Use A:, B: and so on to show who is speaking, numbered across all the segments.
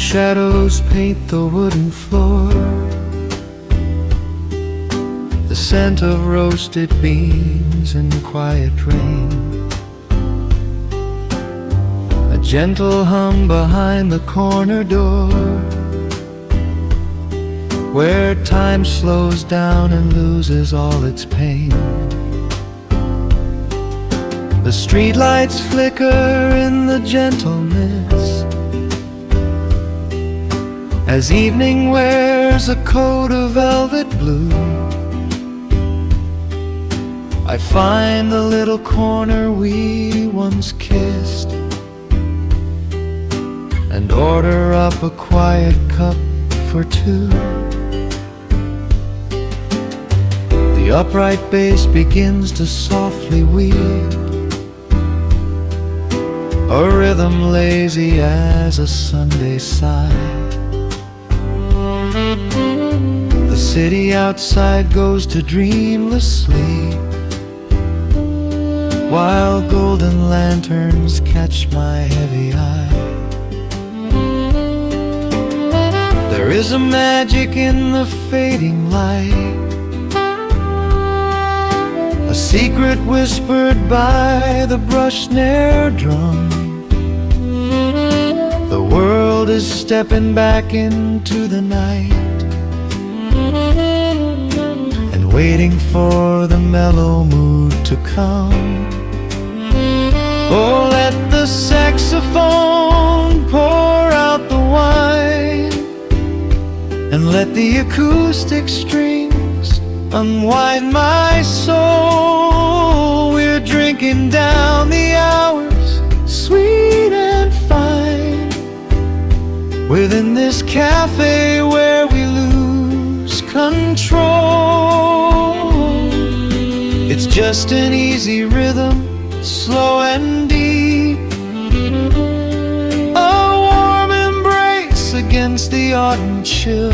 A: shadows paint the wooden floor, the scent of roasted beans and quiet rain, a gentle hum behind the corner door, where time slows down and loses all its pain. The streetlights flicker in the gentle mist, as evening wears a coat of velvet blue. I find the little corner we once kissed, and order up a quiet cup for two. The upright bass begins to softly weep, a rhythm lazy as a Sunday sigh. The city outside goes to dreamless sleep, while golden lanterns catch my heavy eye. There is a magic in the fading light, a secret whispered by the brush snare drum. The world is stepping back into the night, and waiting for the mellow mood to come. Oh, let the saxophone pour out the wine, and let the acoustic strings unwind my soul. We're drinking down the hours, sweet and fine, within this cafe where we lose control. It's just an easy rhythm, slow and deep, a warm embrace against the autumn chill.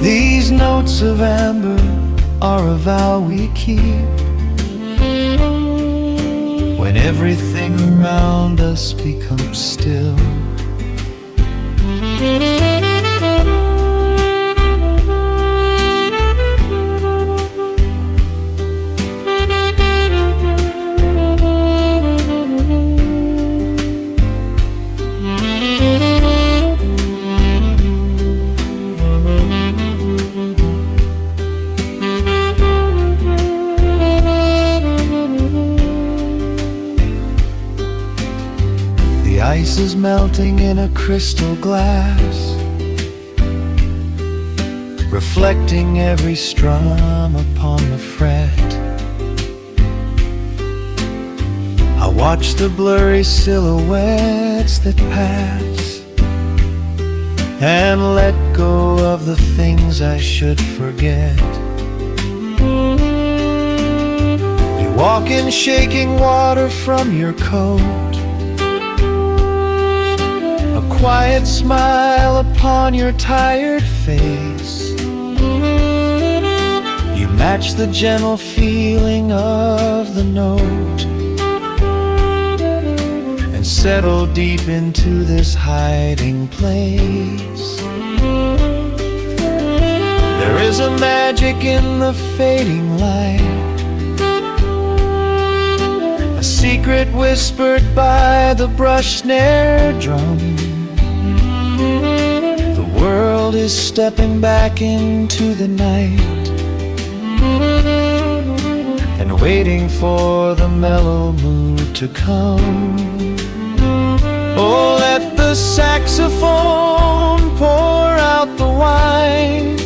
A: These notes of amber are a vow we keep, when everything around us becomes still. The ice is melting in a crystal glass, reflecting every strum upon the fret. I watch the blurry silhouettes that pass, and let go of the things I should forget. You walk in shaking water from your coat, a quiet smile upon your tired face. You match the gentle feeling of the note, and settle deep into this hiding place. There is a magic in the fading light, a secret whispered by the brush snare drum. The world is stepping back into the night, and waiting for the mellow mood to come. Oh, let the saxophone pour out the wine,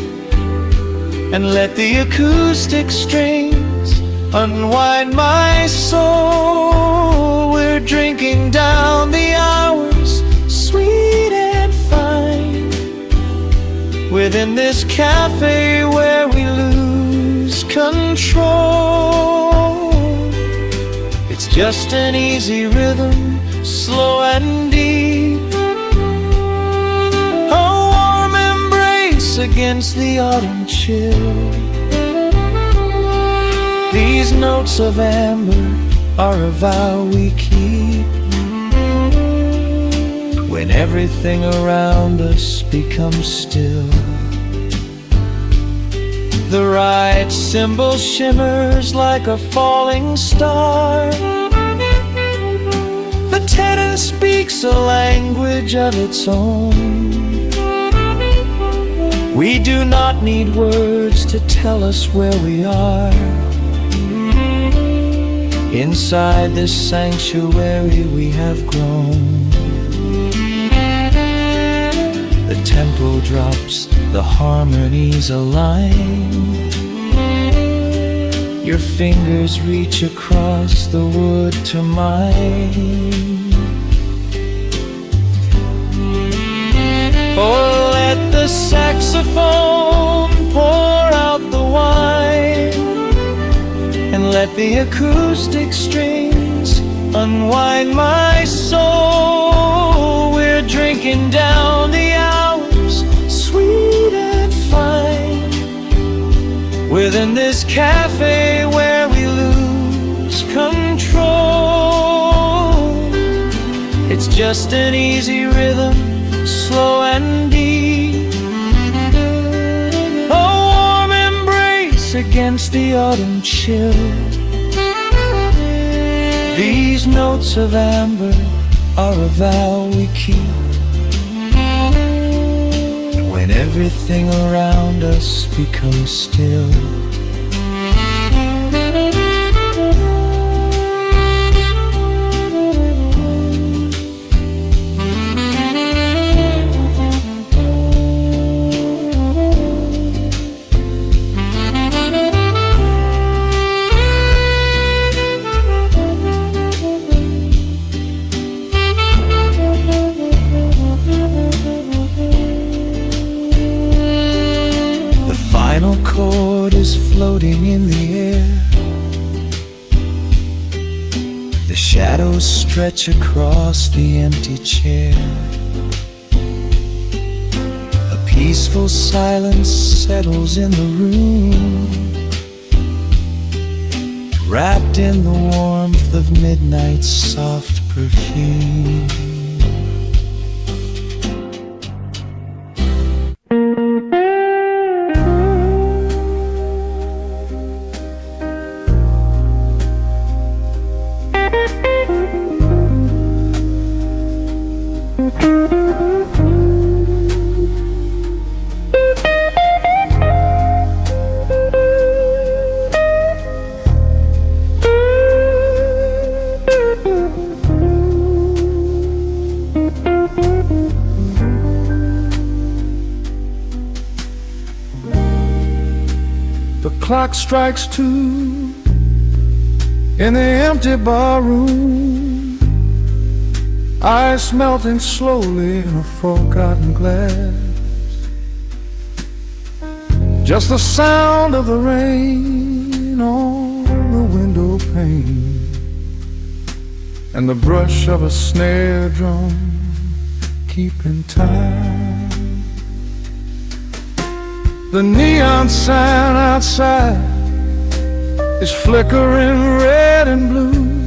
A: and let the acoustic strings unwind my soul. We're drinking down the hours, sweet and fine, within this cafe where we lose control. It's just an easy rhythm, slow and deep, a warm embrace against the autumn chill. These notes of amber are a vow we keep, when everything around us becomes still. The right cymbal shimmers like a falling star. The tenor speaks a language of its own. We do not need words to tell us where we are. Inside this sanctuary we have grown. The tempo drops, the harmonies align. Your fingers reach across the wood to mine. Oh, let the saxophone pour out the wine, and let the acoustic strings unwind my soul. We're drinking down the hours, sweet and fine, within this cafe where we lose control. It's just an easy rhythm, slow and deep, a warm embrace against the autumn chill. These notes of amber are a vow we keep when everything around us becomes still. The final chord is floating in the air. The shadows stretch across the empty chair. A peaceful silence settles in the room, wrapped in the warmth of midnight's soft perfume.
B: The clock strikes 2 in the empty bar room, ice melting slowly in a forgotten glass. Just the sound of the rain on the window pane, and the brush of a snare drum keeping time. The neon sign outside is flickering red and blue,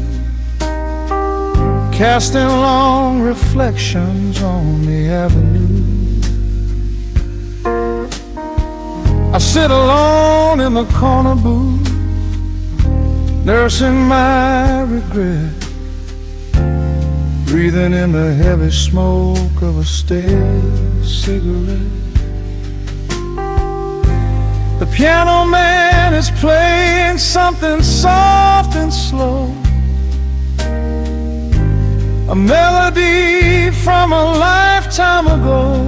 B: casting long reflections on the avenue. I sit alone in the corner booth, nursing my regret, breathing in the heavy smoke of a stale cigarette. The piano man is playing something soft and slow, a melody from a lifetime ago.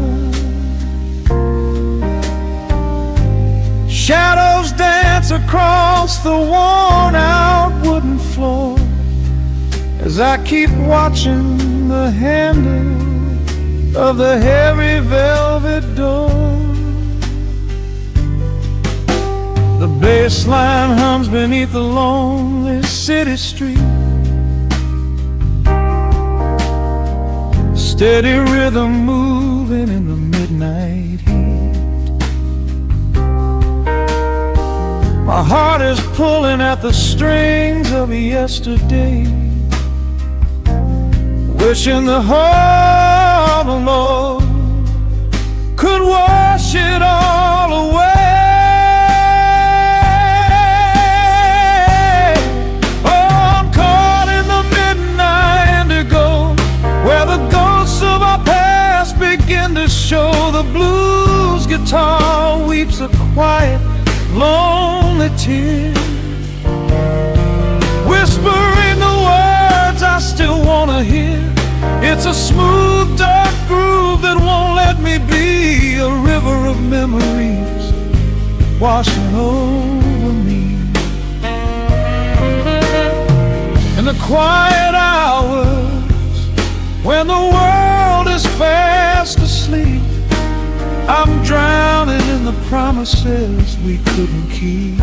B: Shadows dance across the worn-out wooden floor as I keep watching the handle of the heavy velvet door. The bass line hums beneath the lonely city street, steady rhythm moving in the midnight heat. My heart is pulling at the strings of yesterday, wishing the heart alone could wash it all away. Oh, I'm caught in the midnight indigo, where the ghosts of our past begin to show. The blues guitar weeps a quiet, lonely tear, whispering the words I still wanna hear. It's a smooth, dark groove that won't let me be. A river of memories washing over me. In the quiet hours, when the world is fast asleep, I'm drowning in the promises we couldn't keep.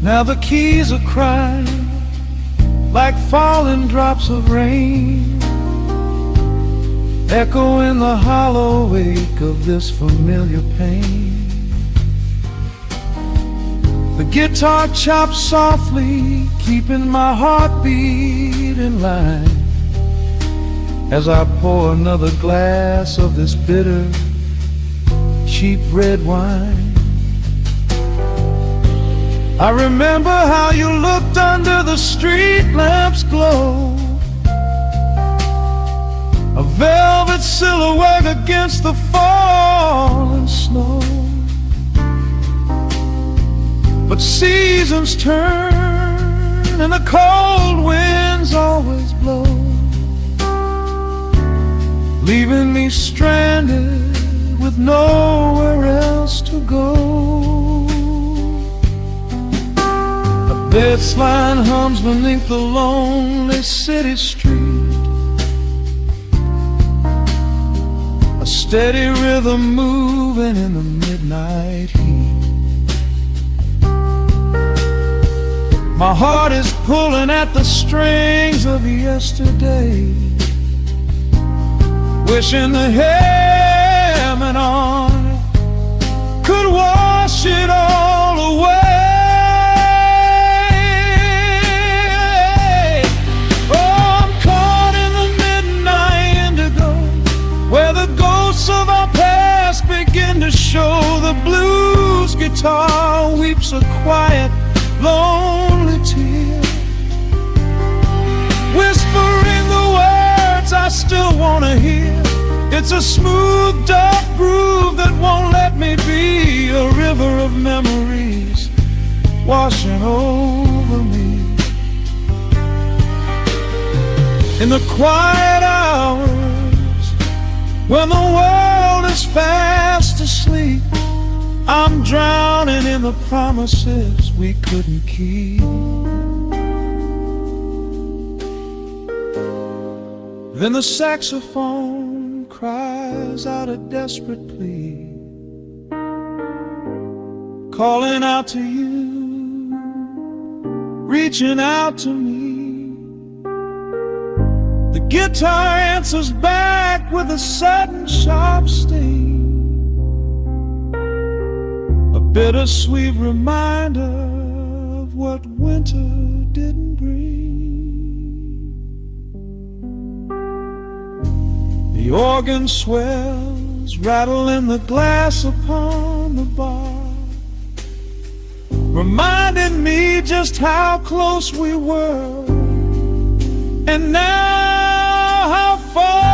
B: Now the keys are crying like falling drops of rain, echo in the hollow wake of this familiar pain. The guitar chops softly, keeping my heartbeat in line, as I pour another glass of this bitter, cheap red wine. I remember how you looked under the street lamp's glow, a velvet silhouette against the falling snow. But seasons turn and the cold winds always blow, leaving me stranded with nowhere else to go. This line hums beneath the lonely city street, a steady rhythm moving in the midnight heat. My heart is pulling at the strings of yesterday, wishing the hammering on it could wash it all away. Of our past begin to show. The blues guitar weeps a quiet, lonely tear, whispering the words I still wanna hear. It's a smooth, dark groove that won't let me be. A river of memories washing over me. In the quiet hours, when the world is fast asleep, I'm drowning in the promises we couldn't keep. Then the saxophone cries out a desperate plea, calling out to you, reaching out to me. The guitar answers back with a sudden sharp sting, a bittersweet reminder of what winter didn't bring. The organ swells, rattling the glass upon the bar, reminding me just how close we were, and now how far.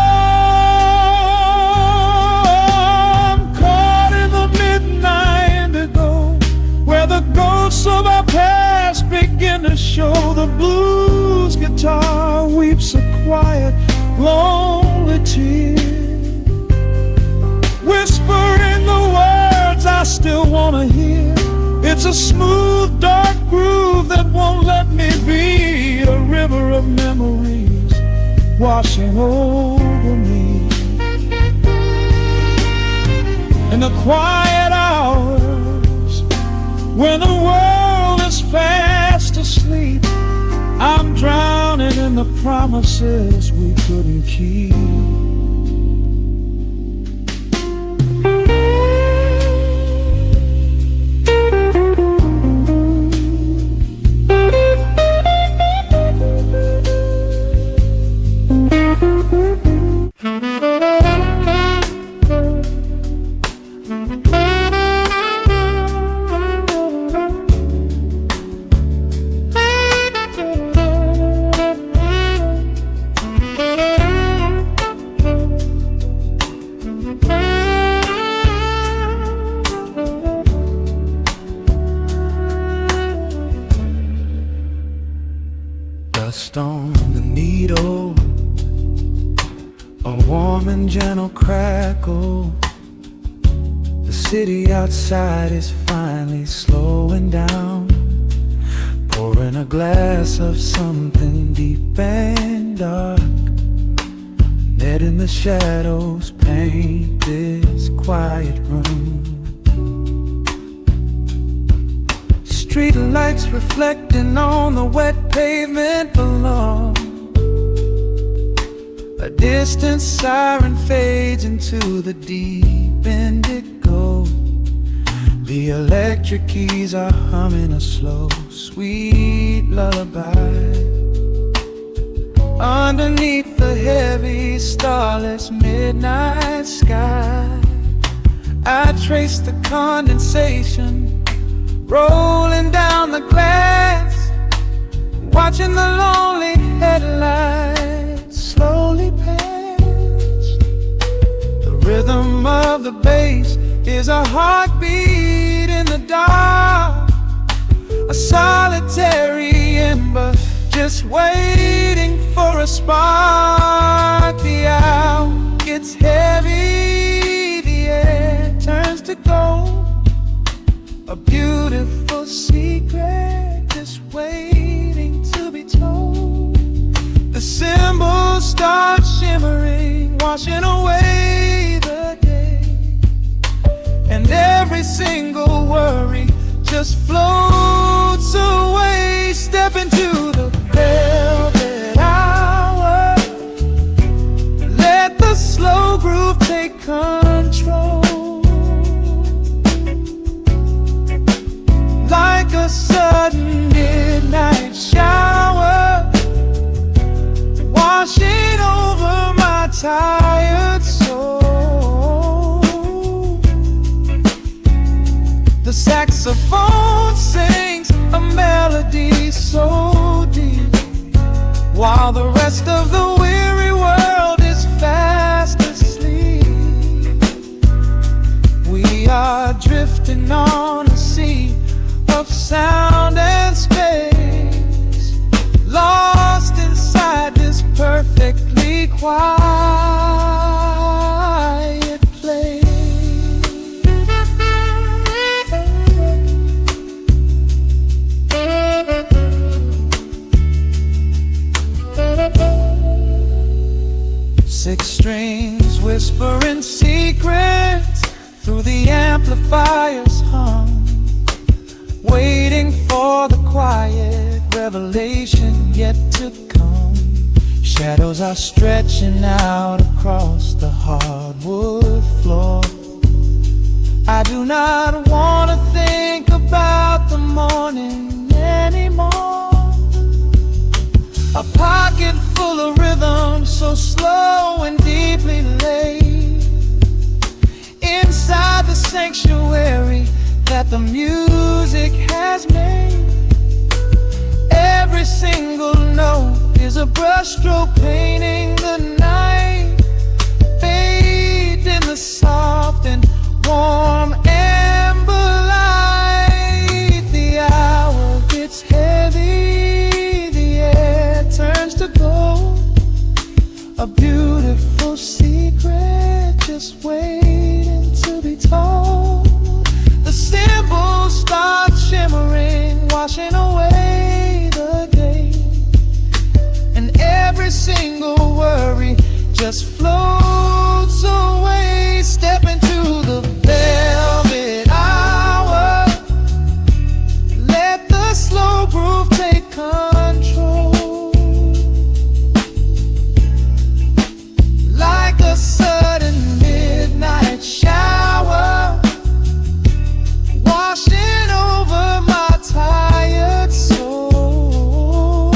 B: I'm caught in the midnight indigo, where the ghosts of our past begin to show. The blues guitar weeps a quiet, lonely tear, whispering the words I still wanna hear. It's a smooth, dark groove that won't let me be a river of memories washing over me. In the quiet hours when the world is fast asleep, I'm drowning in the promises we couldn't keep. Dust on the needle, a warm and gentle crackle. The city outside is finally slowing down, pouring a glass of something deep and dark. Net in the shadows paint this quiet room. Street lights reflecting on the wet pavement below. A distant siren fades into the deep indigo. The electric keys are humming a slow, sweet lullaby. Underneath the heavy, starless midnight sky, I trace the condensation rolling down the glass, watching the lonely headlights slowly pass. The rhythm of the bass is a heartbeat in the dark, a solitary ember just waiting for a spark. The hour gets heavy, the air turns to gold. A beautiful secret just waiting to be told. The cymbals start shimmering, washing away the day, and every single worry just floats away. Step into the velvet hour, let the slow groove take control. Like a sudden midnight shower, washing over my tired soul. The saxophone sings a melody so deep, while the rest of the weary world is fast asleep. We are drifting on a sea of sound and space, lost inside this perfectly quiet place. Six strings whispering secrets through the amplifier's hum, waiting for the quiet revelation yet to come. Shadows are stretching out across the hardwood floor. I do not want to think about the morning anymore. A pocket full of rhythm, so slow and deeply laid, inside the sanctuary that the music has made. Every single note is a brushstroke painting the night, bathed in the soft and warm amber light. The hour gets heavy, the air turns to gold. A beautiful secret just waiting to be told. The cymbals start shimmering, washing away
A: single worry just floats away. Step into the velvet hour. Let the slow groove take control. Like a sudden midnight shower, washing over my tired soul.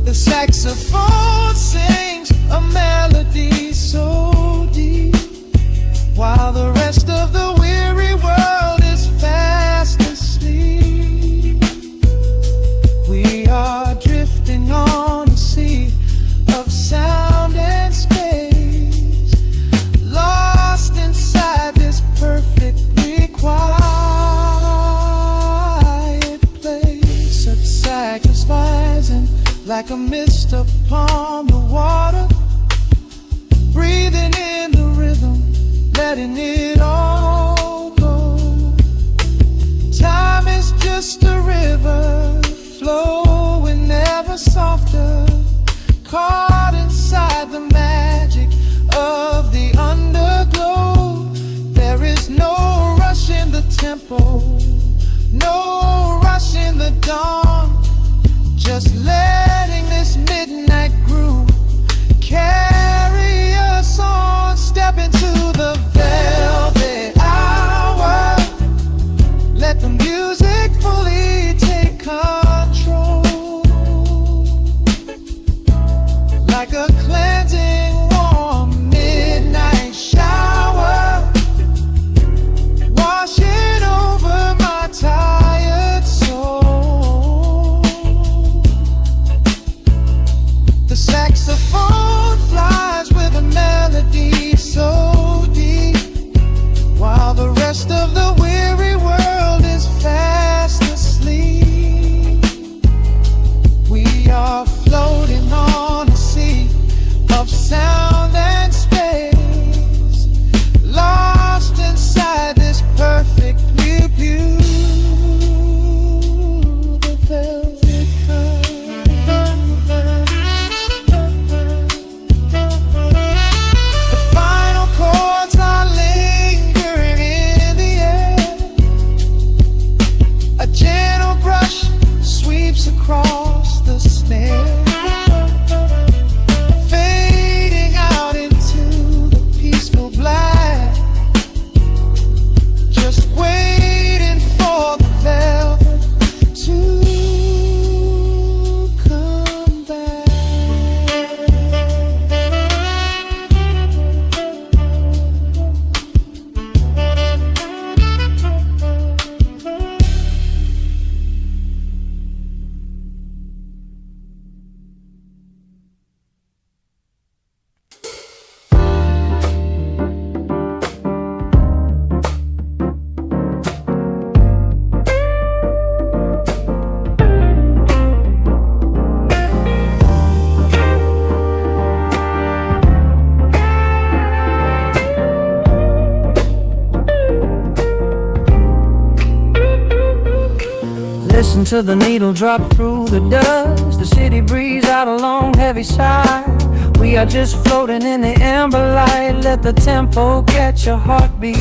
A: The saxophone sings a melody so deep, while the rest of the weary world is fast asleep. We are drifting on a sea of sound and space, lost inside this perfectly quiet place. Such satisfying, like a mist upon the water, breathing in the rhythm, letting it all go. Time is just a river, flowing ever softer, caught inside the magic of the underglow. There is no rush in the tempo, no rush in the dawn, just letting this midnight groove carry us on. Step into the velvet hour. Let the music fully take control. Like a cleansing warm midnight shower, washing over my tired soul. The saxophone flies with a melody so deep, while the rest of the weary world is fast asleep. We are floating on a sea of sound and space, lost inside this perfectly beautiful velvet curve. The final chords are lingering in the air. A gentle brush sweeps across the snare, fading out into the peaceful black, just waiting for the velvet to come back. Listen to the needle drop through the dust. The city breeze out a long heavy sigh. We are just floating in the amber light. Let the tempo catch your heartbeat.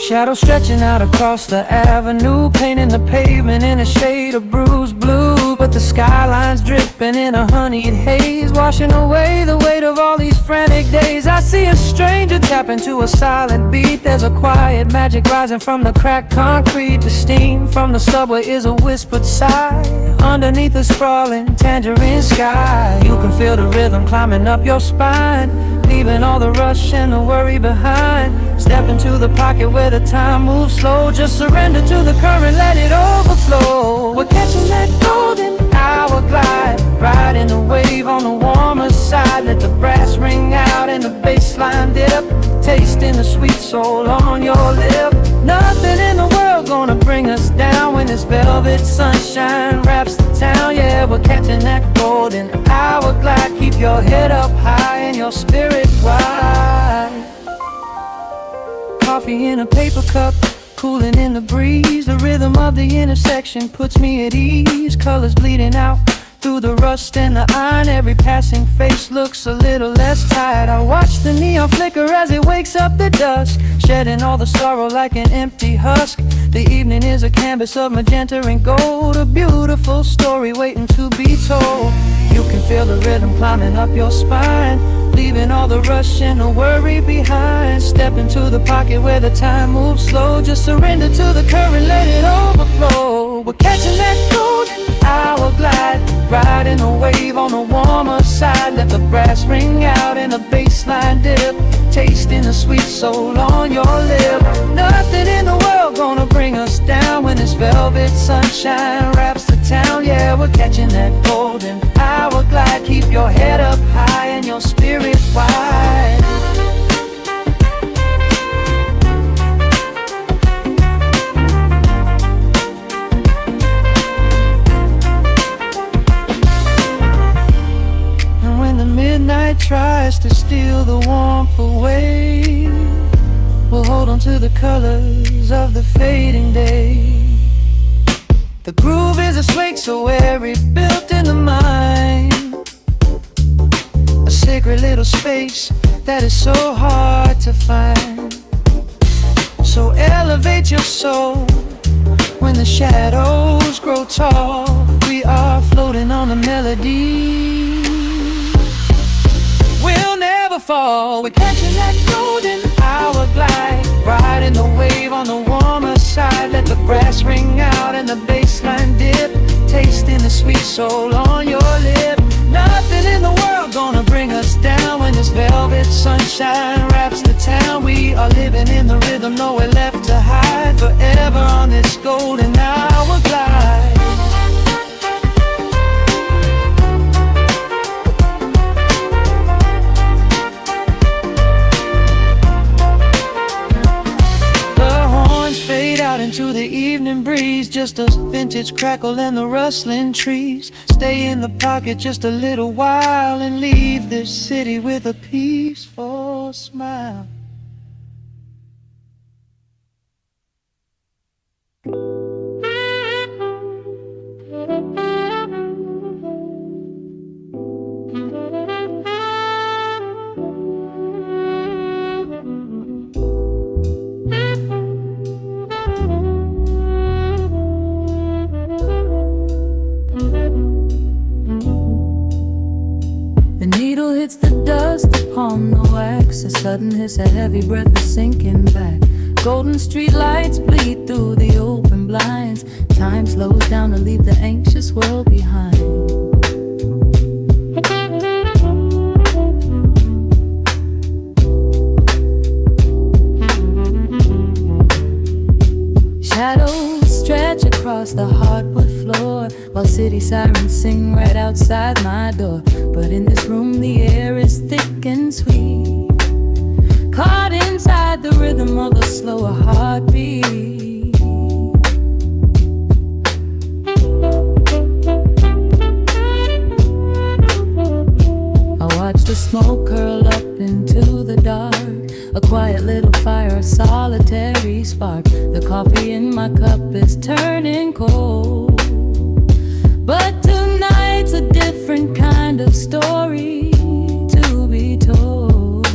A: Shadows stretching out across the avenue, painting the pavement in a shade of bruised blue. But the skyline's dripping in a honeyed haze, washing away the weight of all these frantic days. I see a stranger tap into a silent beat. There's a quiet magic rising from the cracked concrete. The steam from the subway is a whispered sigh underneath the sprawling tangerine sky. You can feel the rhythm climbing up your spine, leaving all the rush and the worry behind. Step into the pocket where the time moves slow. Just surrender to the current, let it overflow. We're catching that golden hour glide, riding a wave on the warmer side. Let the brass ring out and the bass line dip, tasting the sweet soul on your lip. Nothing in the world gonna bring us down when this velvet sunshine wraps the town. Yeah, we're catching that golden hour glide. Keep your head up high and your spirit wide. Coffee in a paper cup, cooling in the breeze. The rhythm of the intersection puts me at ease. Colors bleeding out Through the rust and the iron, every passing face looks a little less tired. I watch the neon flicker as it wakes up the dusk, shedding all the sorrow like an empty husk. The evening is a canvas of magenta and gold, a beautiful story waiting to be told. You can feel the rhythm climbing up your spine, leaving all the rush and the worry behind. Step into the pocket where the time moves slow, just surrender to the current, let it overflow. We're catching that golden hour glide, riding a wave on the warmer side. Let the brass ring out and the bass line dip, tasting the sweet soul on your lip. Nothing in the world gonna bring us down when this velvet sunshine wraps the town. Yeah, we're catching that golden hour glide. Keep your head up high and your spirit wide. Midnight tries to steal the warmth away, we'll hold on to the colors of the fading day. The groove is a swing so airy, built in the mind, a sacred little space that is so hard to find. So elevate your soul when the shadows grow tall. We are floating on a melody, we'll never fall. We're catching that golden hour glide, riding the wave on the warmer side. Let the brass ring out and the bass line dip, tasting the sweet soul on your lip. Nothing in the world gonna bring us down when this velvet sunshine wraps the town. We are living in the rhythm, nowhere left to hide, forever on this golden hour glide. Into the evening breeze, just a vintage crackle and the rustling trees. Stay in the pocket just a little while and leave this city with a peaceful smile. Hits the dust upon the wax, a sudden hiss, a heavy breath is sinking back. Golden street lights bleed through the open blinds. Time slows down to leave the anxious world behind. Shadows stretch across the hardwood floor, while city sirens sing right outside my door. But in this room the air is thick and sweet, caught inside the rhythm of a slower heartbeat. I watch the smoke curl up into the dark, a quiet little fire, a solitary spark. The coffee in my cup is turning cold, but tonight's a different kind of story to be told.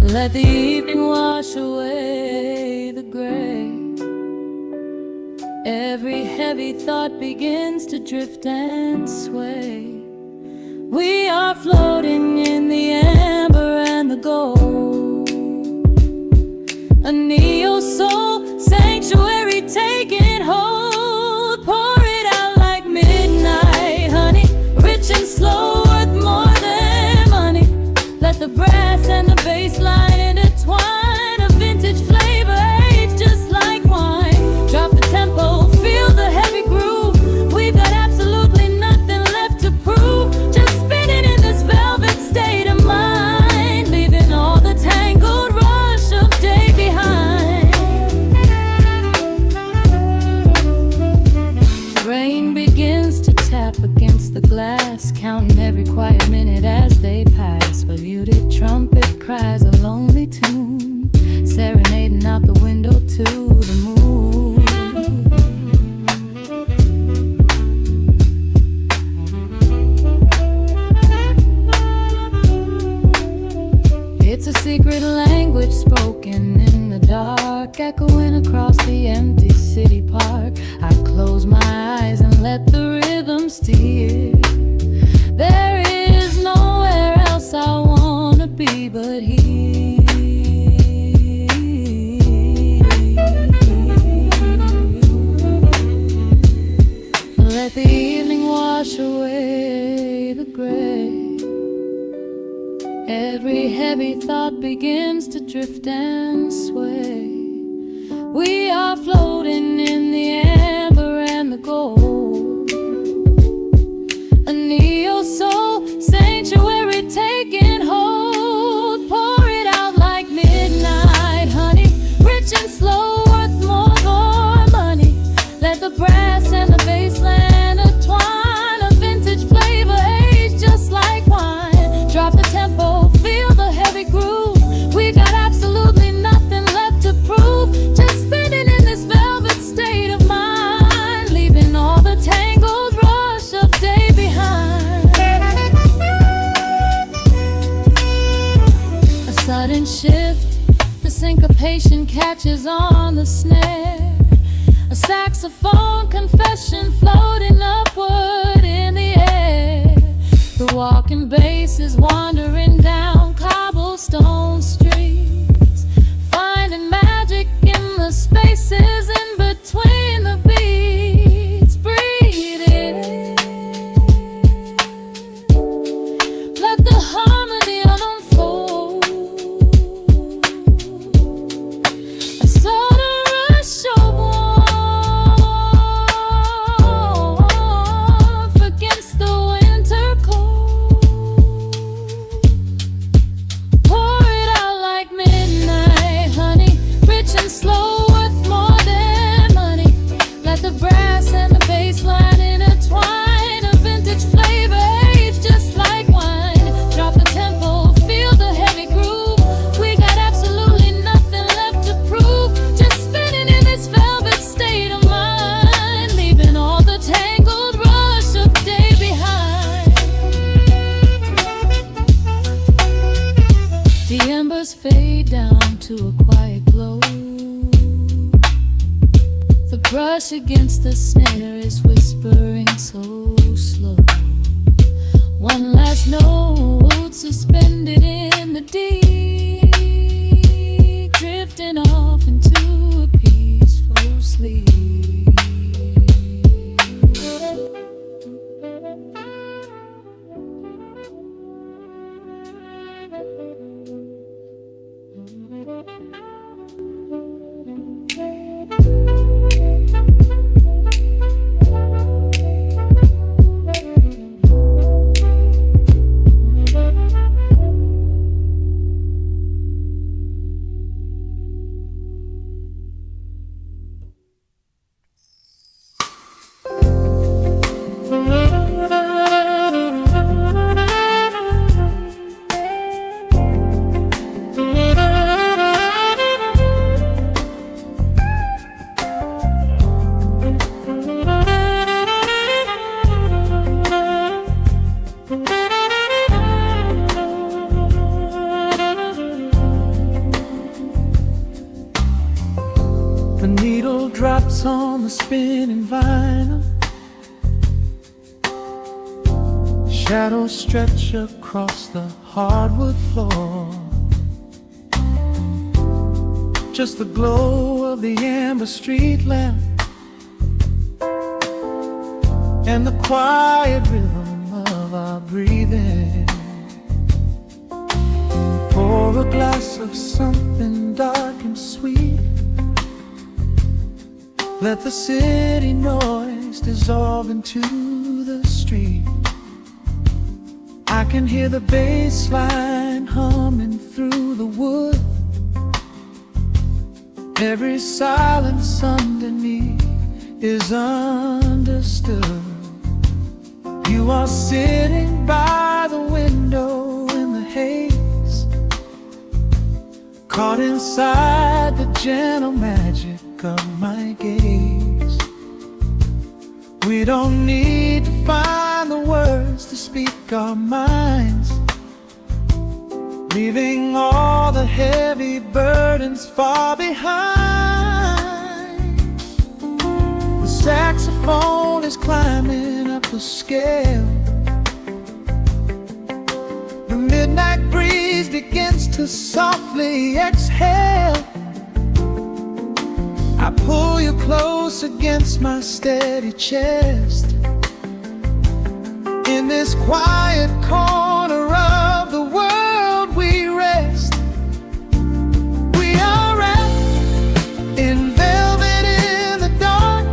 A: Let the evening wash away the gray. Every heavy thought begins to drift and sway. We are floating in the amber and the gold, a neo-soul sanctuary taking hold. Pour it out like midnight honey, rich and slow, worth more than money. Let the brass and the bass line intertwine, a vintage flavor aged just like wine. Drop the tempo, feel the heavy groove. We've got absolutely nothing left to prove, just spinning in this velvet state of mind, leaving all the tangled rush of day behind. Rain begins to tap against the glass, counting every quiet minute as they pass. A muted trumpet cries a lonely tune, serenading out the window to the moon. music echoing across the empty city park. I close my eyes and let the rhythm steer. There is nowhere else I wanna be but here. Let the evening wash away the gray. Every heavy thought begins to drift and sway. We are floating in the amber and the gold. A neo-soul sanctuary taking hold. Pour it out like midnight honey, rich and slow, worth more money. Let the brass and the bass land entwine. A vintage flavor aged just like wine. Drop the tempo, feel the heavy groove. We got absolutely nothing left to prove. Just spinning in this velvet state of mind, leaving all the tangled rush of day behind. A sudden shift, the syncopation catches on the snare. A saxophone confession floating upward in the air. The walking bass is wandering down cobblestone streets, finding magic in the spaces in between the beats. Breathe it in, let the harmony unfold. A sort of rush of warmth against the winter cold. Pour it out like midnight honey, rich and slow, worth more than money. Let the brass and the bass line intertwine. A vintage flavor aged just like wine. Drop the tempo, feel the heavy groove. We got absolutely nothing left to prove. Just spinning in this velvet state of mind, leaving all the tangled rush of day behind. The embers fade down to a quiet glow. The brush against the snare is whispering so slow. One last note suspended in the deep, drifting off into a peaceful sleep. The needle drops on the spinning vinyl. Shadows stretch across the hardwood floor. Just the glow of the amber street lamp and the quiet rhythm of our breathing. Pour a glass of something dark and sweet. Let the city noise dissolve into the street. I can hear the bass line humming through the wood. Every silence underneath is understood. You are sitting by the window in the haze, caught inside the gentle magic of my gaze. We don't need to find the words to speak our minds. leaving all the heavy burdens far behind. The saxophone is climbing up the scale. The midnight breeze begins to softly exhale. I pull you close against my steady chest. In this quiet corner of the world we rest. We are wrapped in velvet in the dark,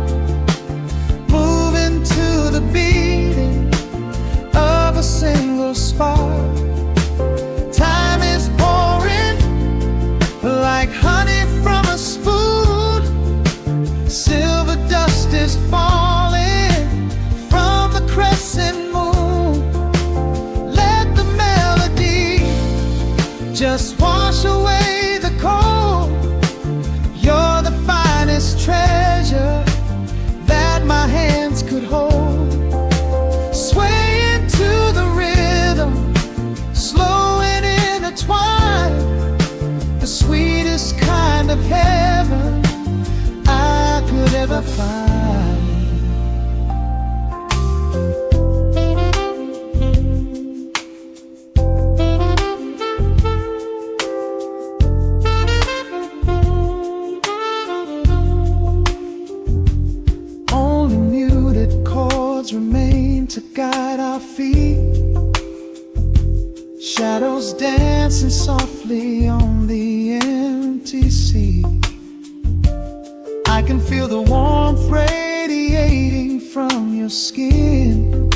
A: moving to the beating of a single spark. Time is pouring like honey from a spoon. Silver dust is falling from the crescent moon. Let the melody just wash away the cold. You're the finest treasure that my hands could hold. Swaying to the rhythm, slow and intertwined, the sweetest kind of heaven I could ever find. Only muted chords remain to guide our feet. Shadows dancing softly on the empty sea. I can feel the warmth radiating from your skin.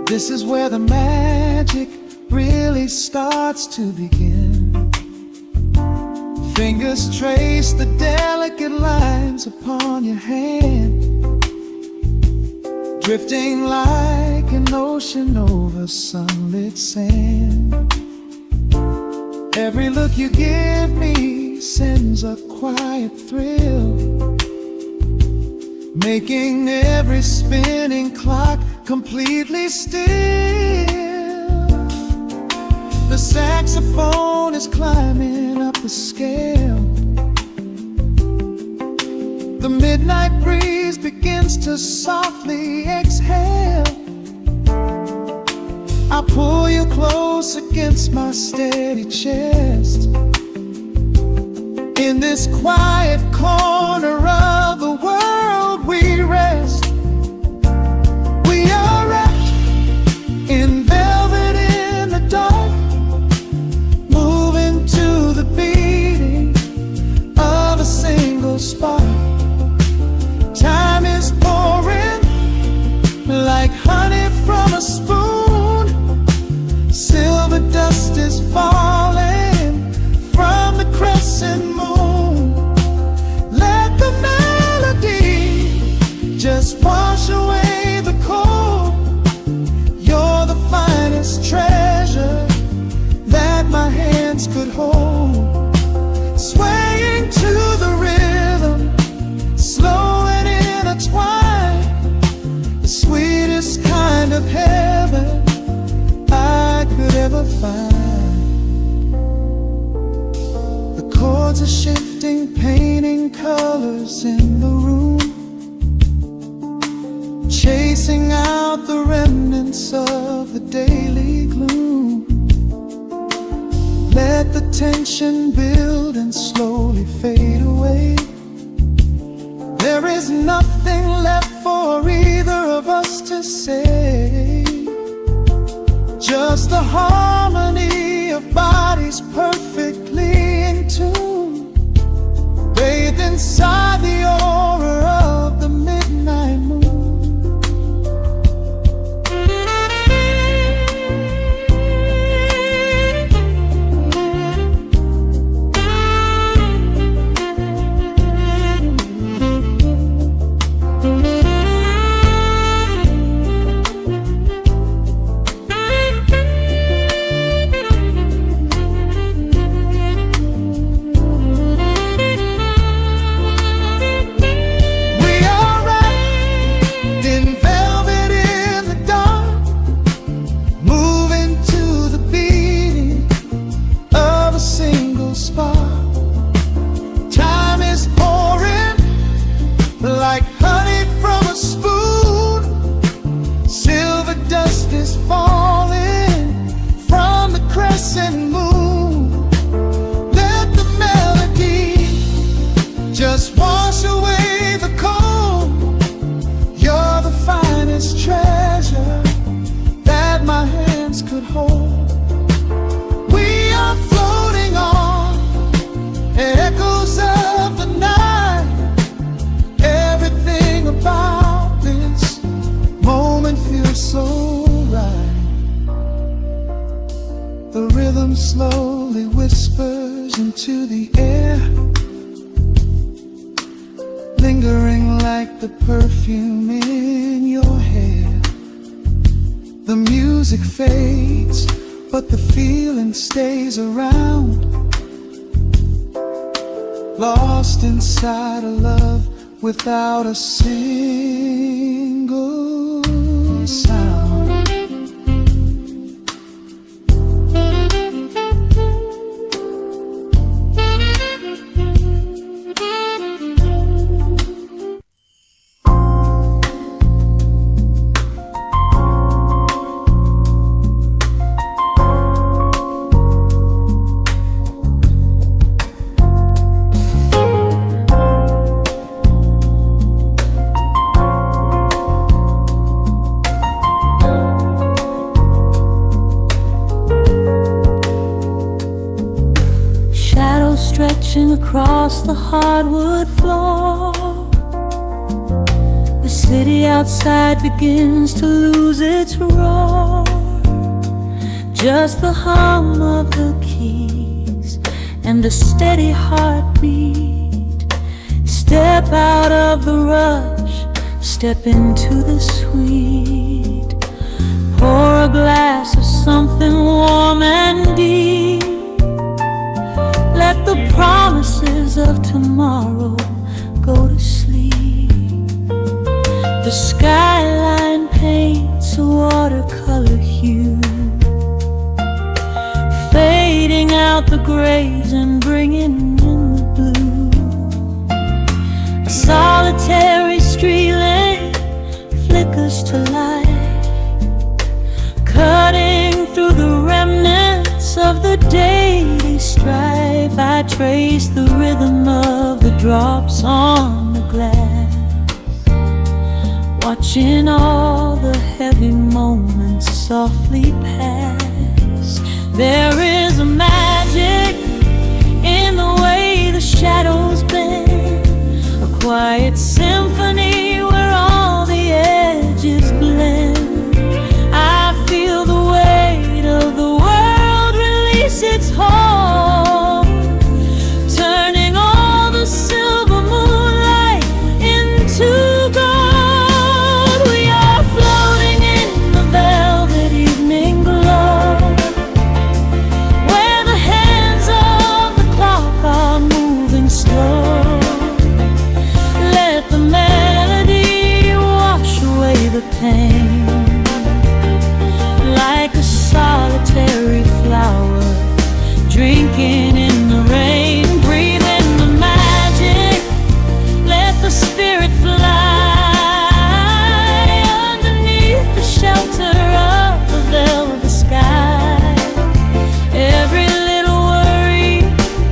A: This is where the magic really starts to begin. Fingers trace the delicate lines upon your hand, drifting like an ocean over sunlit sand. Every look you give me sends a quiet thrill, making every spinning clock completely still. The saxophone is climbing up the scale. The midnight breeze begins to softly exhale. I pull you close against my steady chest. In this quiet corner of the world we rest. We are wrapped in velvet in the dark, moving to the beating of a single spark. Time is pouring like honey from a spoon. Silver dust is falling from the crescent moon. Let the melody just wash away the cold. You're the finest treasure that my hands could hold. Swaying to the rhythm, slow and intertwined, the sweetest kind of heaven I could ever find. The chords are shifting, painting colors in the room, chasing out the remnants of the daily gloom. Let the tension build and slowly fade away. There is nothing left for either of us to say. Just the harmony of bodies perfectly in tune, bathed inside the aura of the midnight moon.
B: slowly whispers into the air, lingering like the perfume in your hair. The music fades, but the feeling stays around, lost inside a love without a single sound.
A: Stretching across the hardwood floor, the city outside begins to lose its roar. Just the hum of the keys and a steady heartbeat. Step out of the rush, step into the sweet. Pour a glass of something warm and deep. Let the promises of tomorrow go to sleep. The skyline paints a watercolor hue, fading out the grays and bringing in the blue. A solitary street lamp flickers to light, cutting through the remnants of the daily strife. I trace the rhythm of the drops on the glass, watching all the heavy moments softly pass. There is a magic in the way the shadows bend, a quiet symphony where all the edges blend. I feel the weight of the world release its hold, turning all the silver moonlight into gold. We are floating in the velvet evening glow, where the hands of the clock are moving slow. Let the melody wash away the pain, like a solitary flower drinking in the rain. Breathe in the magic, let the spirit fly underneath the shelter of the velvet sky. Every little worry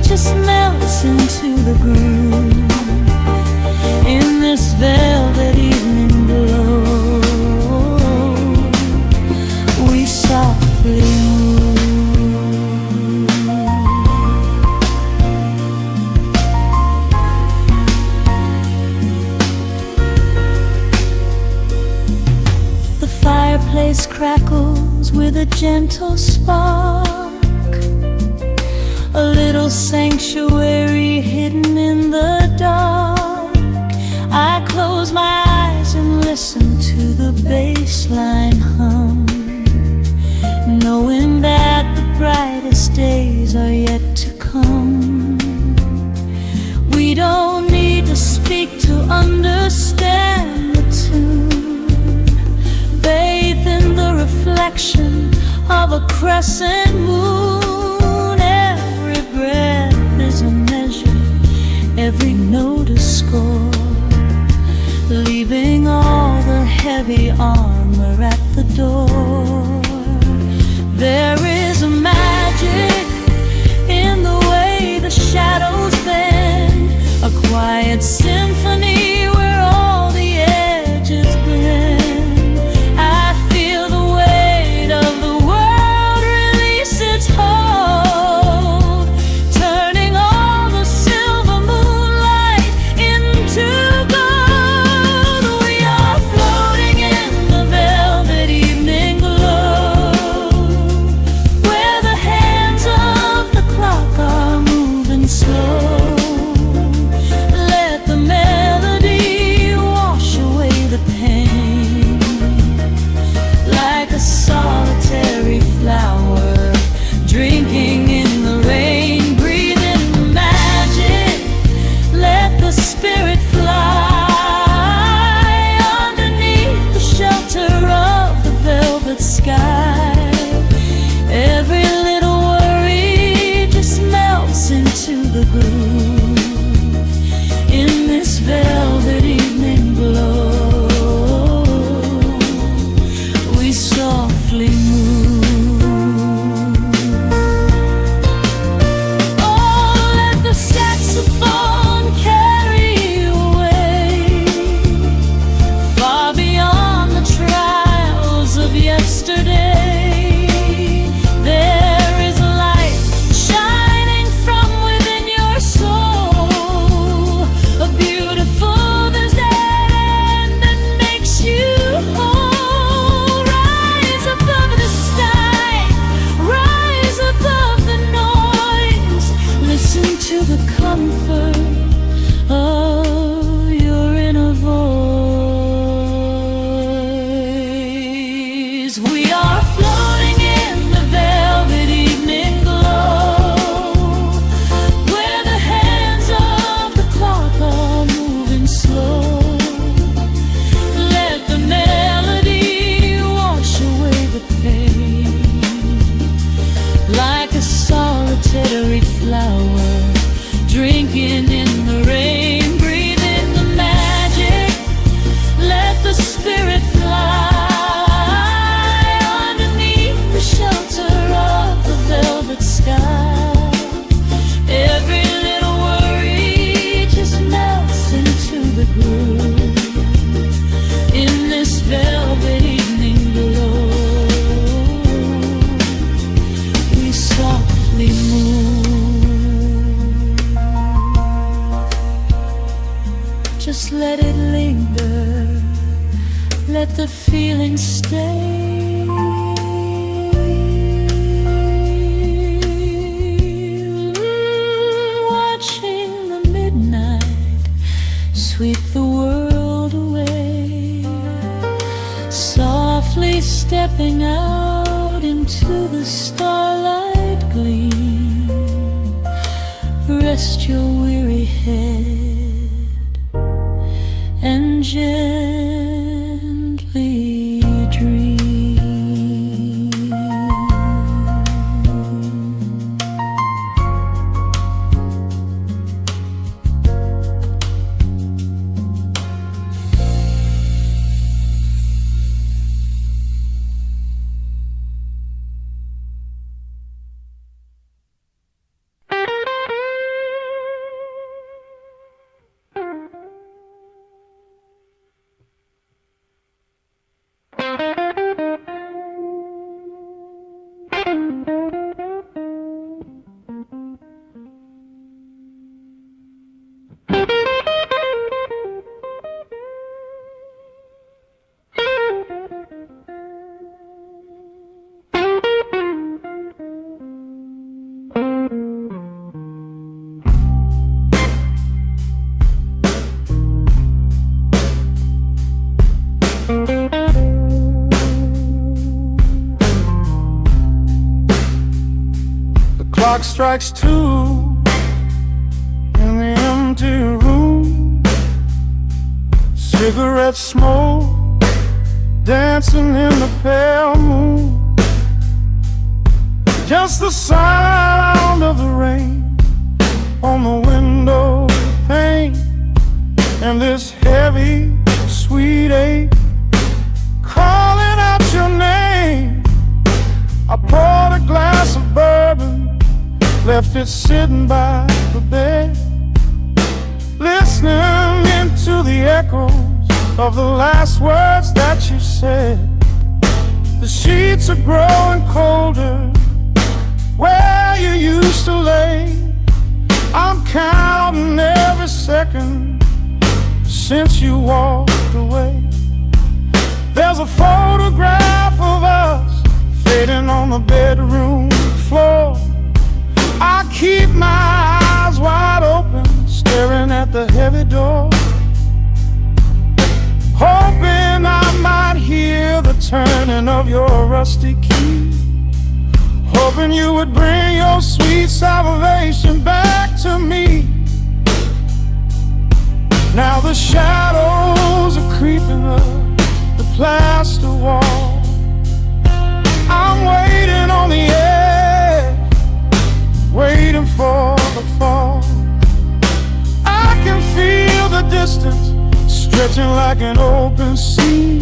A: just melts into the groove in this velvet evening glow. We softly move. The fireplace crackles with a gentle spark, a little sanctuary hidden in the dark. I close my eyes and listen to the bassline hum, knowing that the brightest days are yet to come. We don't need to speak to understand the tune, bathed in the reflection of a crescent moon. Every breath is a measure, every note a score, leaving all the heavy armor at the door. There is a magic in the way the shadows bend, a quiet symphony where all the edges blend. I feel the weight of the world release its hold, turning all the silver moonlight into gold. We are floating in the velvet evening glow,
C: sky. Every little worry just melts into the groove in this velvet evening glow. We softly move. Oh, let the saxophone carry you away, far beyond the trials of yesterday. There is light shining from within your soul, a beautiful vision that makes you whole. Rise above the sky, rise above the noise. Listen to the comfort of your inner voice. We are floating in the velvet evening glow, where the hands of the clock are moving slow. Let the melody wash away the pain, like a solitary flower drinking in the rain. Breathe in the magic, let the spirit fly underneath the shelter of the velvet sky. Every little worry just melts into the groove in this velvet evening glow. We softly move. Just let it linger, let the feeling stay. Watching the midnight sweep the world away, softly stepping out into the starlight gleam. Rest your weary head and gently dream.
B: Clock strikes 2 in the empty room. Cigarette smoke dancing in the pale moon. Just the sound of the rain on the window pane, and this heavy, sweet ache calling out your name. I poured a glass of bourbon, left it sitting by the bed, listening into the echoes of the last words that you said. The sheets are growing colder where you used to lay. I'm counting every second since you walked away. There's a photograph of us fading on the bedroom floor. I keep my eyes wide open, staring at the heavy door, hoping I might hear the turning of your rusty key, hoping you would bring your sweet salvation back to me. Now the shadows are creeping up the plaster wall, I'm waiting on the edge, waiting for the fall. I can feel the distance stretching like an open sea.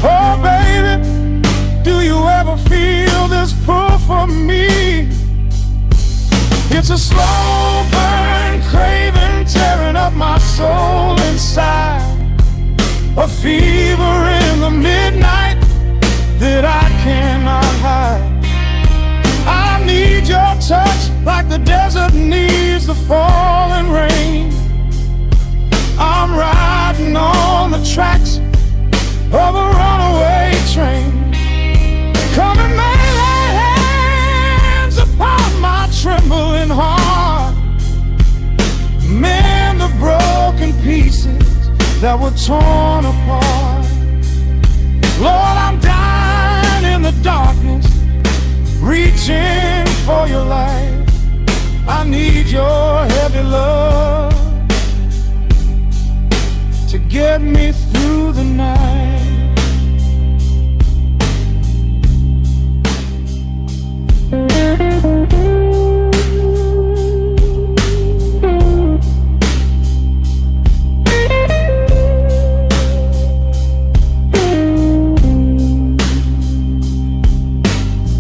B: Oh baby, do you ever feel this pull for me? It's a slow burn craving tearing up my soul inside, a fever in the midnight that I cannot hide. I need your touch like the desert needs the falling rain. I'm riding on the tracks of a runaway train. Come and lay hands upon my trembling heart, mend the broken pieces that were torn apart. Lord, I'm dying in the darkness, reaching for your light. I need your heavy love to get me through the night.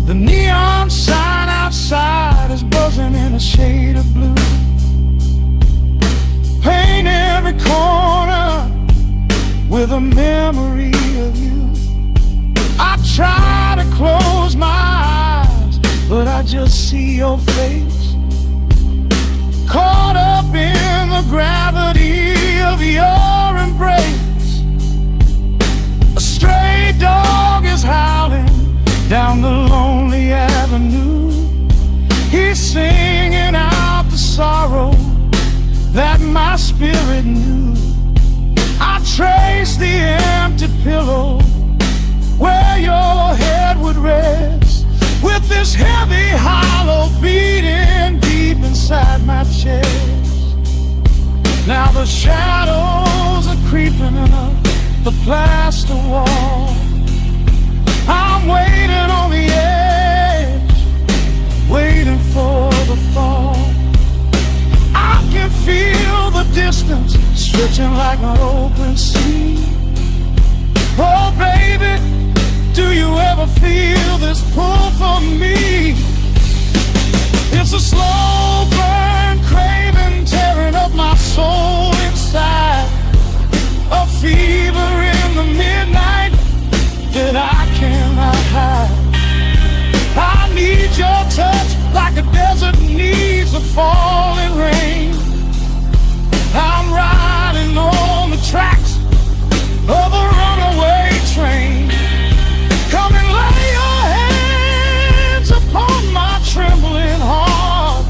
B: The neon sign outside is buzzing in a shade of blue. Paint every corner with a memory of you. I try to close my eyes, but I just see your face, caught up in the gravity of your embrace. A stray dog is howling down the lonely avenue. He's singing out the sorrow that my spirit knew. I trace the empty pillow where your head would rest, with this heavy hollow beating deep inside my chest. Now the shadows are creeping up the plaster wall. I'm waiting on the edge, waiting for the fall. I can feel the distance stretching like an open sea. Oh baby, do you ever feel this pull for me? It's a slow burn craving tearing up my soul inside, a fever in the midnight that I cannot hide. I need your touch like a desert needs a falling rain. I'm riding on the tracks of a runaway train. Come and lay your hands upon my trembling heart,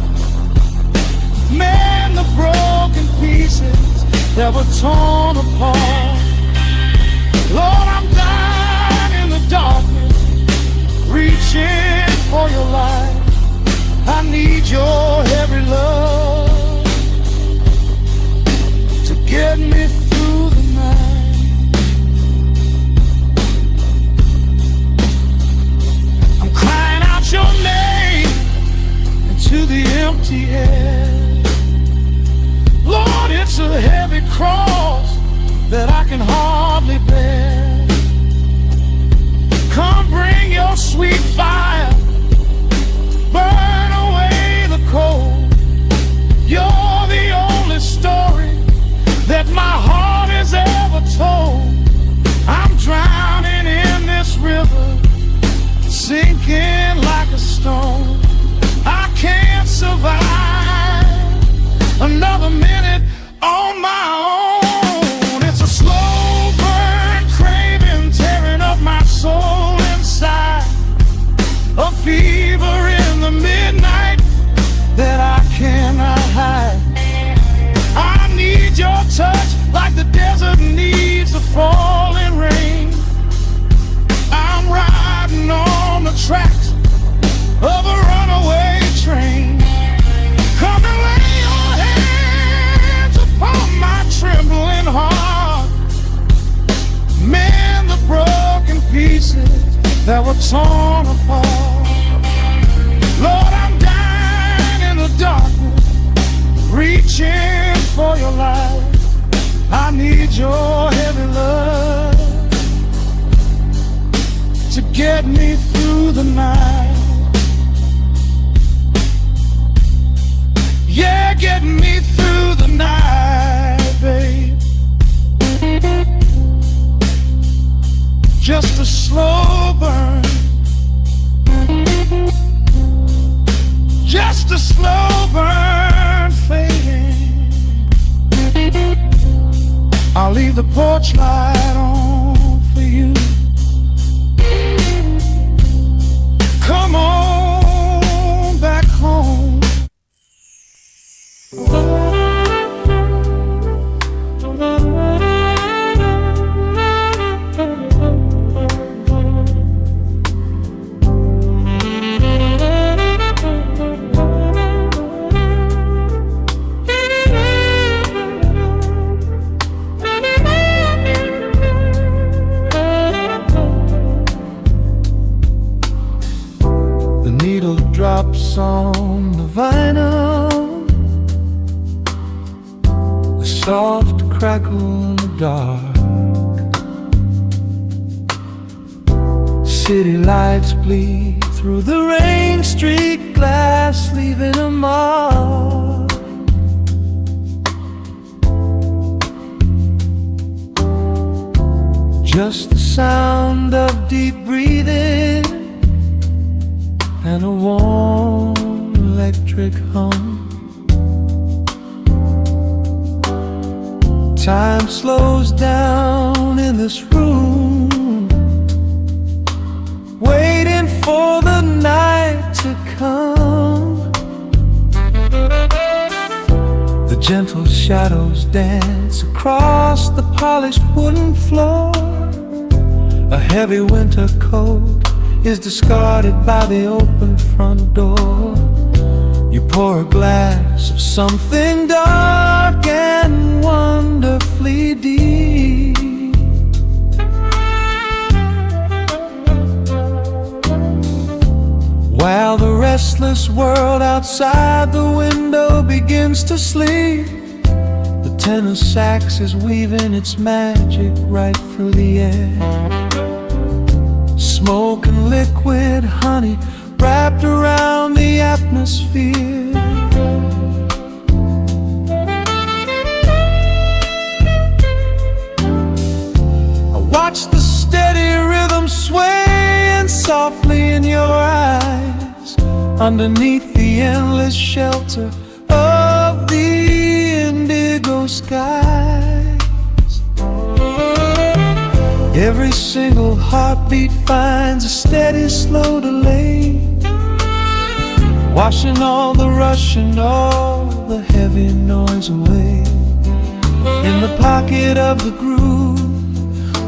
B: that were torn apart. Lord, I'm dying in the darkness, reaching for your light. I need your heavy love to get me through the night. Yeah, get me through the night, babe. Just a slow burn, just a slow burn fading. I'll leave the porch light on for you. Come on back home. The needle drops on the vinyl, a soft crackle in the dark. City lights bleed through the rain-streaked glass, leaving a mark. Just the sound of deep breathing and a warm electric hum. Time slows down in this room, waiting for the night to come. The gentle shadows dance across the polished wooden floor. A heavy winter coat is discarded by the open front door. You pour a glass of something dark and wonderfully deep. While the restless world outside the window begins to sleep, the tenor sax is weaving its magic right through the air. Smoke and liquid honey wrapped around the atmosphere. I watch the steady rhythm swaying softly in your eyes, underneath the endless shelter of the indigo skies. Every single heartbeat finds a steady, slow delay, washing all the rush and all the heavy noise away. In the pocket of the groove,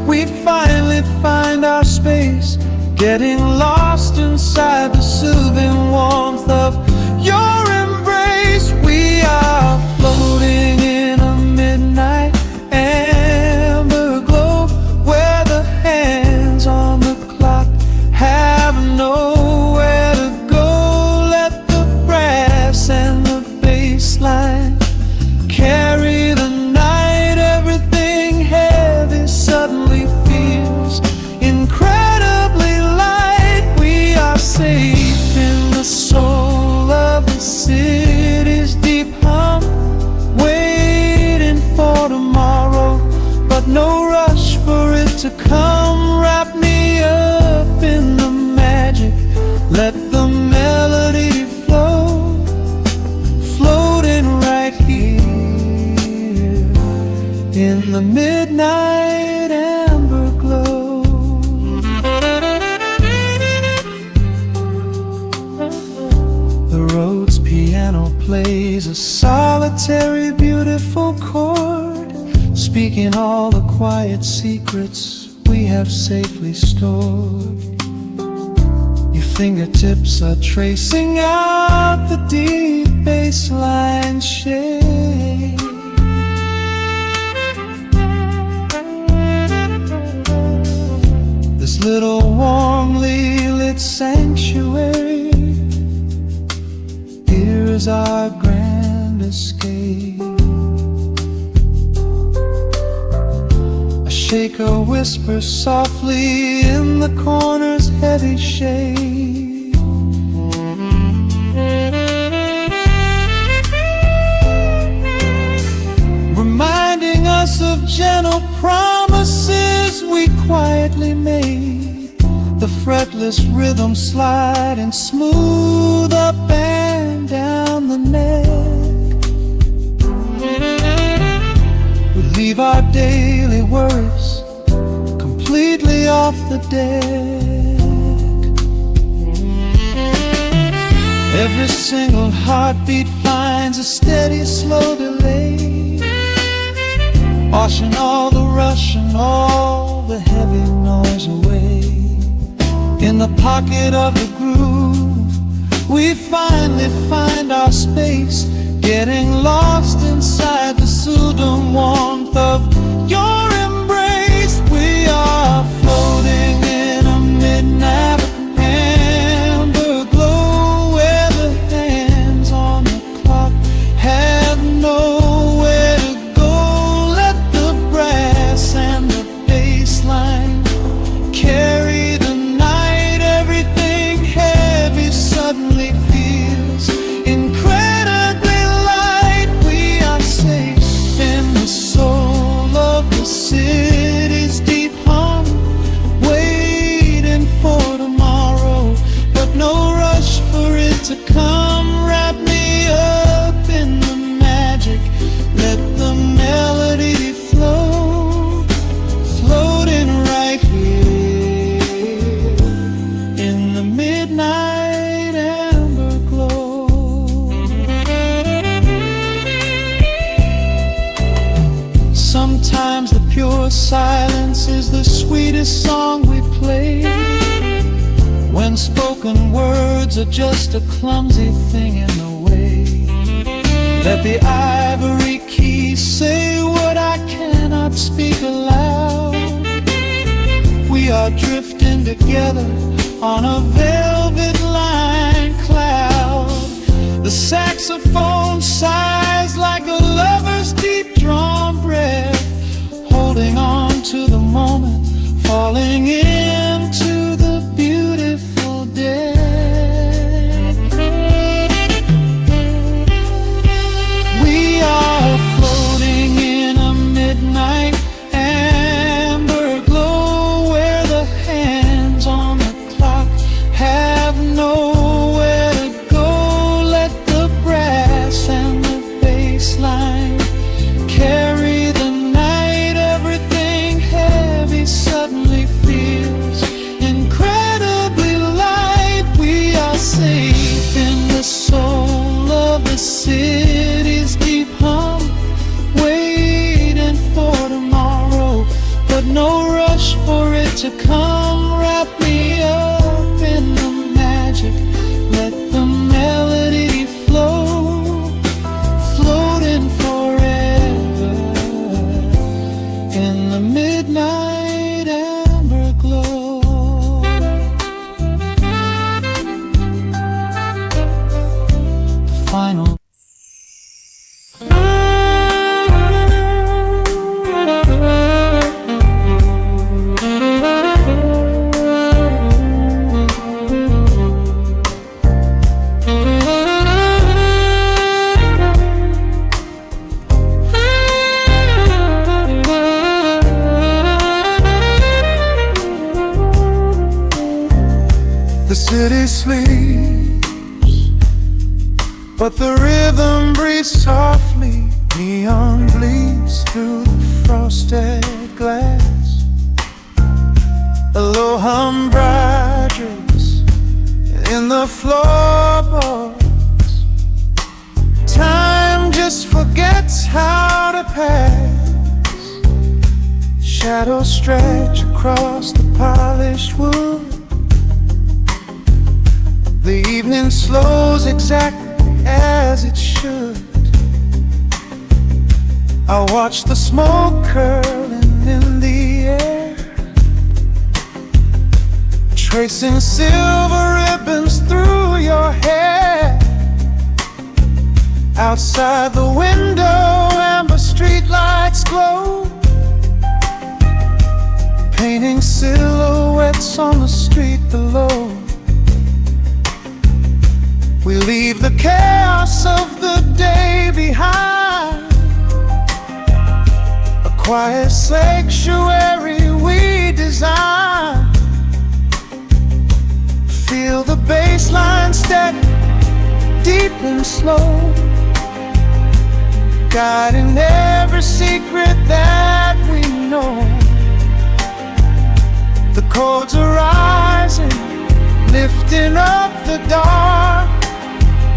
B: we finally find our space, getting lost inside the soothing warmth of your embrace. We are floating in a midnight amber glow, where the hands on the clock have nowhere to go. Let the brass and the bass line carry the night. Everything heavy suddenly feels incredibly light. We are safe in the soul of the city's deep hum, waiting for tomorrow, but no rush for it to come. Wrap me up in the magic, let the melody flow, floating right here in the midnight amber glow. The Rhodes piano plays a solitary, beautiful chord, speaking all the quiet secrets we have safely stored. Your fingertips are tracing out the deep bassline shade. This little warm
A: warmly lit sanctuary. Here is our grand escape. A shaker whispers softly in the corner's heavy shade. Reminding us of gentle promises we quietly made. The fretless rhythm sliding smooth up and down the neck. We leave our daily worries completely off the deck. Every single heartbeat finds a steady, slow delay, washing all the rush and all the heavy noise away. In the pocket of the groove, we finally find our space, getting lost inside the soothing warmth of your embrace. We are floating in a midnight amber glow, where the hands on the clock have nowhere to go. Let the brass and the bass line carry the night. Everything heavy suddenly feels incredibly light. We are safe in the soul of the city's deep hum, waiting for tomorrow, but no rush for it to come. Wrap me up in the magic, let the melody flow, floating right here in the midnight amber glow. Sometimes the pure silence is the sweetest song we play, when spoken words are just a clumsy thing in the way. Let the ivory keys say what I cannot speak aloud. We are drifting together on a velvet lined cloud. The saxophone sighs like a lover's deep drawn breath, holding on to the moment, falling into the beautiful death. We are floating in a midnight amber glow, where the hands on the clock have nowhere to go. Let the brass and the bass line carry the night. Everything heavy suddenly feels incredibly light. We are safe in the soul of the city's deep hum, waiting for tomorrow, but no rush for it to come. Wrap me up in the magic, let the melody flow, floating forever in the midnight amber glow. The final the city sleeps, but the rhythm breathes softly. Neon bleeds through the frosted glass. A low hum brides in the floorboards. Time just forgets how to pass. Shadows stretch across the polished wood. The evening slows exactly as it should. I watch the smoke curling in the air,
B: tracing silver ribbons through your hair. Outside the window, amber streetlights glow, painting silhouettes on the street below. We leave the chaos of the day behind, a quiet sanctuary we design. Feel the bass line steady, deep and slow, guiding every secret that we know. The chords are rising, lifting up the dark,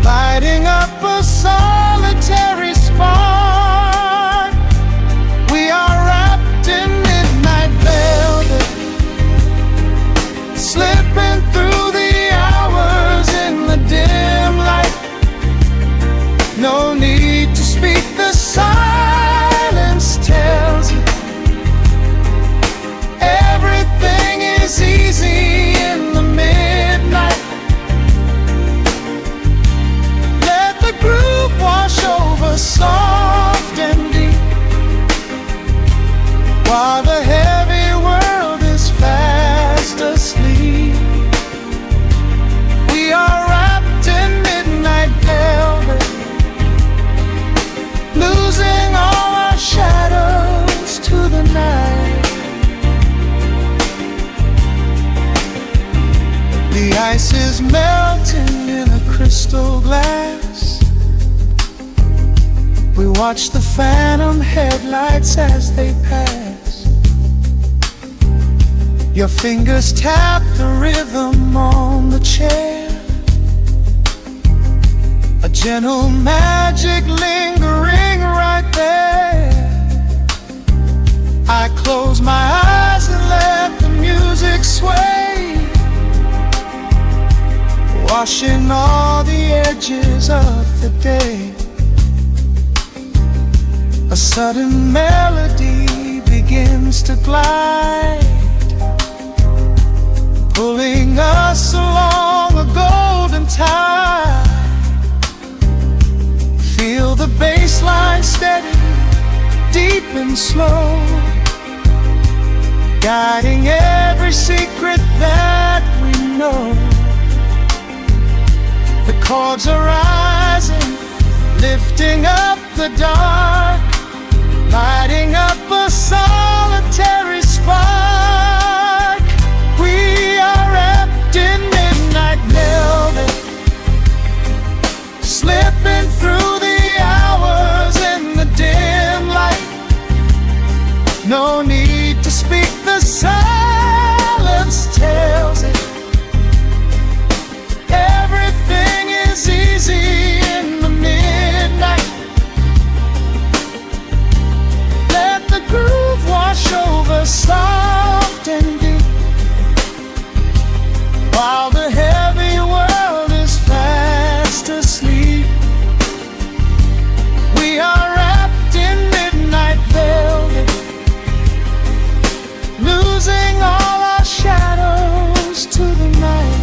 B: lighting up a solitary spark. We are wrapped in midnight velvet, slipping through the hours in the dim light. No need to speak, the silence tells you everything is easy in the midnight. Let the groove wash over soft and deep, while the heavy world is fast asleep. We are wrapped in midnight velvet, losing all our shadows to the night. The ice is melting in a crystal glass. We watch the phantom headlights as they pass. Your fingers tap the rhythm on the chair, a gentle magic lingering right there. I close my eyes and let the music sway, washing all the edges of the day. A sudden melody begins to glide, pulling us along a golden tide. Feel the bass line steady, deep and slow, guiding every secret that we know. The chords are rising, lifting up the dark, lighting up a solitary spark. We are wrapped in midnight velvet, slipping through the hours in the dim light. No need to speak, the silence tells it. Everything is easy in the midnight. Let the groove wash over soft and deep, while the heavy world is fast asleep. We are wrapped in midnight velvet, losing all our shadows to the night.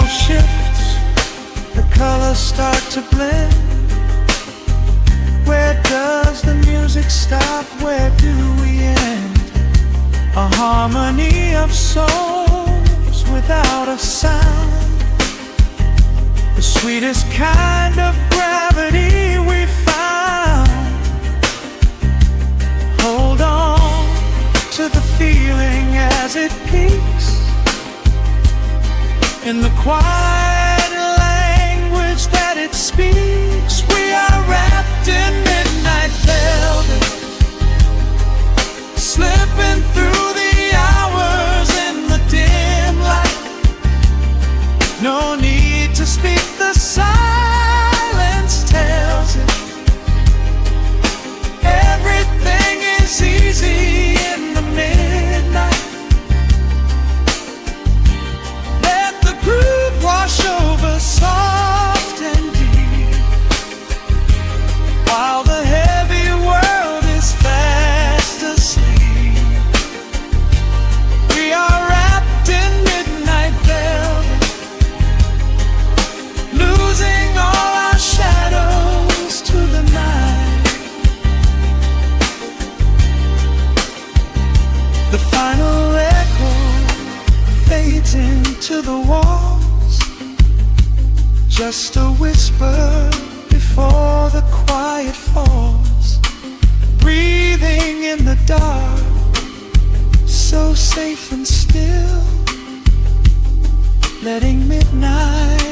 B: Shifts, the colors start to blend. Where does the music stop? Where do we end? A harmony of souls without a sound, the sweetest kind of gravity we found. Hold on to the feeling as it peaks in the quiet language that it speaks. We are wrapped in midnight velvet, slipping through the hours in the dim to the walls, just a whisper before the quiet falls. Breathing in the dark, so safe and still, letting midnight